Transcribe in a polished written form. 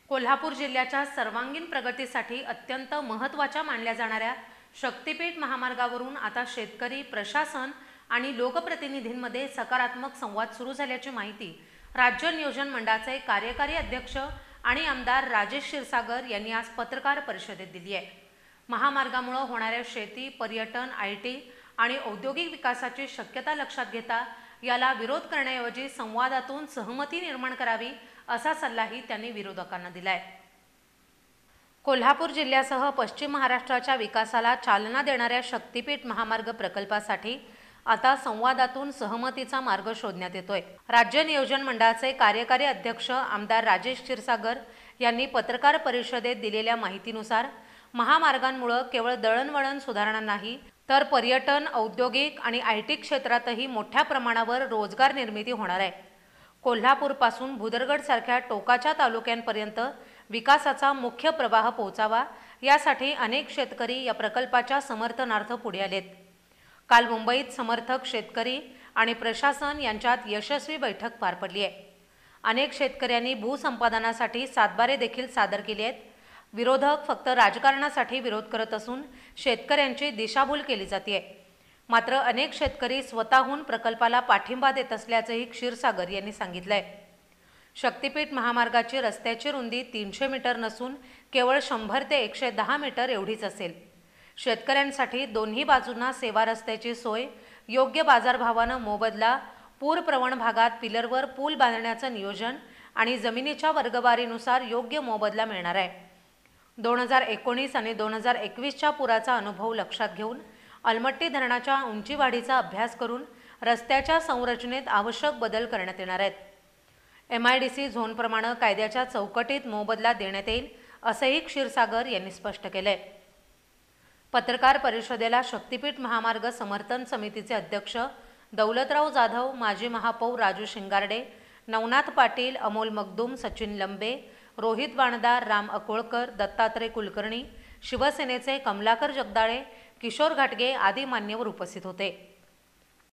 कोल्हापूर जिल्ह्याच्या सर्वांगीण प्रगतीसाठी अत्यंत महत्त्वाच्या मानल्या जाणाऱ्या शक्तिपीठ महामार्गावरून आता शेतकरी, प्रशासन आणि लोकप्रतिनिधींमध्ये सकारात्मक संवाद सुरू झाल्याची माहिती राज्य नियोजन मंडळाचे कार्यकारी अध्यक्ष आणि आमदार राजेश क्षीरसागर यांनी आज पत्रकार परिषदेत दिली आहे। महामार्गामुळे होणाऱ्या शेती, पर्यटन, IT आणि औद्योगिक विकासाची शक्यता लक्षात घेता याला विरोध करण्याऐवजी संवादातून सहमती निर्माण करावी असा सल्लाही त्यांनी विरोधकांना दिलाय। कोल्हापूर जिल्ह्यासह पश्चिम महाराष्ट्राच्या विकासाला चालना देणाऱ्या शक्तिपीठ महामार्ग प्रकल्पासाठी आता संवादातून सहमतीचा मार्ग शोधण्यात येतोय। राज्य नियोजन मंडळाचे कार्यकारी अध्यक्ष आमदार राजेश क्षीरसागर यांनी पत्रकार परिषदेत दिलेल्या माहितीनुसार महामार्गांमुळे केवळ दळणवळण सुधारणा नाही तर पर्यटन, औद्योगिक आणि IT क्षेत्रातही मोठ्या प्रमाणावर रोजगार निर्मिती होणार आहे। कोल्हापूरपासून भुदरगड सारख्या टोकाच्या तालुक्यांपर्यंत विकासाचा मुख्य प्रवाह पोहोचावा यासाठी अनेक शेतकरी या प्रकल्पाच्या समर्थनार्थ पुढे आलेत। काल मुंबईत समर्थक, शेतकरी आणि प्रशासन यांच्यात यशस्वी बैठक पार पडली आहे। अनेक शेतकऱ्यांनी भूसंपादनासाठी सातबारे देखील सादर केले आहेत। विरोधक फक्त राजकारणासाठी विरोध करत असून शेतकऱ्यांची दिशाभूल केली जाते। मात्र अनेक शेतकरी स्वतःहून प्रकल्पाला पाठिंबा देत असल्याचंही क्षीरसागर यांनी सांगितलंय। शक्तिपीठ महामार्गाची रस्त्याची रुंदी 300 मीटर नसून केवळ 100 ते 110 मीटर एवढीच असेल। शेतकऱ्यांसाठी दोन्ही बाजूंना सेवा रस्त्याची सोय, योग्य बाजारभावानं मोबदला, पूरप्रवण भागात पिलरवर पूल बांधण्याचं नियोजन आणि जमिनीच्या वर्गवारीनुसार योग्य मोबदला मिळणार आहे। 2019 आणि 2021च्या पुराचा अनुभव लक्षात घेऊन अलमट्टी धरणाच्या उंची वाढीचा अभ्यास करून रस्त्याच्या संरचनेत आवश्यक बदल करण्यात येणार आहेत। MIDC झोनप्रमाणे कायद्याच्या चौकटीत मोबदला देण्यात येईल असेही क्षीरसागर यांनी स्पष्ट केले। पत्रकार परिषदेला शक्तिपीठ महामार्ग समर्थन समितीचे अध्यक्ष दौलतराव जाधव, माजी महापौर राजू शिंगारडे, नवनाथ पाटील, अमोल मगदूम, सचिन लंबे, रोहित वाणदार, राम अकोळकर, दत्तात्रय कुलकर्णी, शिवसेनेचे कमलाकर जगदाळे, किशोर घाटगे आदी मान्यवर उपस्थित होते।